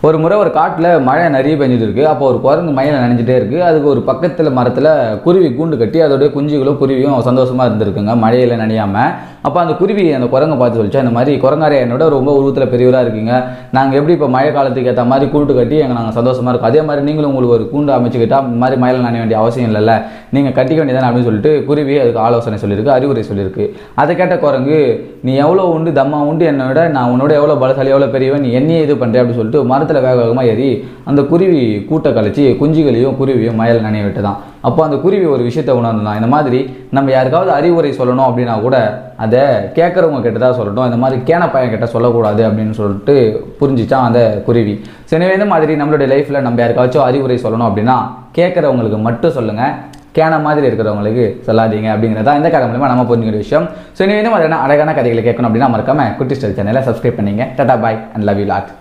ஒரு முறை ஒரு காட்டில் மழை நிறைய பெஞ்சிட்டு இருக்குது. அப்போ ஒரு குரங்கு மழையில் நனைஞ்சிட்டே இருக்குது. அதுக்கு ஒரு பக்கத்தில் மரத்தில் குருவி கூண்டு கட்டி அதோடைய குஞ்சுகளும் குருவியும் சந்தோஷமாக இருந்திருக்குங்க மழையில் நனையாமல். அப்போ அந்த குருவி அந்த குரங்கை பார்த்து சொல்லிச்சா, இந்த மாதிரி குரங்காரே என்னோட ரொம்ப உருவத்தில் பெரியவராக இருக்கீங்க, நாங்கள் எப்படி இப்போ மழை காலத்துக்கு ஏற்ற மாதிரி கூண்டு கட்டி நாங்கள் சந்தோஷமாக இருக்கோம், அதே மாதிரி நீங்களும் உங்களுக்கு ஒரு கூண்டு அமைச்சுக்கிட்டால் இந்த மாதிரி மழையில் நனைய வேண்டிய அவசியம் இல்லைல்ல, நீங்கள் கட்டிக்க வேண்டியதானே அப்படின்னு சொல்லிட்டு குருவி அதுக்கு ஆலோசனை சொல்லியிருக்கு, அறிவுரை சொல்லியிருக்கு. அதை கேட்ட குரங்கு, நீ எவ்வளோ உண்டு தம்மா உண்டு என்னை விட, நான் உன்னோட எவ்வளோ பலசாலி எவ்வளோ பெரியவன், நீ என்னையே இது பண்ணுறேன் அப்படின்னு சொல்லிட்டு மரத்தில் வேக வேகமாக ஏறி அந்த குருவி கூட்டை கழிச்சு குஞ்சுகளையும் குருவியும் மழையில் நனைய விட்டுதான். அப்போ அந்த குருவி ஒரு விஷயத்தை உணர்ந்தான், இந்த மாதிரி நம்ம யாருக்காவது அறிவுரை சொல்லணும் அப்படின்னா கூட அதை கேட்குறவங்க கிட்ட தான் சொல்லட்டும், இந்த மாதிரி கேன பையன் கிட்ட சொல்லக்கூடாது அப்படின்னு சொல்லிட்டு புரிஞ்சிச்சான் அந்த குருவி. சரி, இந்த மாதிரி நம்மளுடைய லைஃப்பில் நம்ம யாருக்காச்சும் அறிவுரை சொல்லணும் அப்படின்னா கேட்குறவங்களுக்கு மட்டும் சொல்லுங்கள், கேன மாதிரி இருக்கிறவங்களுக்கு சொல்லாதீங்க அப்படிங்கிறதா இந்த கதை மூலமாக நம்ம புரிஞ்சுக்கிற விஷயம். ஸோ இந்த மாதிரியான அழகான கதைகளை கேட்கணும் அப்படின்னா மறக்காம குட்டி ஸ்டைல் சேனலை சப்ஸ்கிரைப் பண்ணிங்க. டாடா பாய் அண்ட் லவ் யூ லாட்.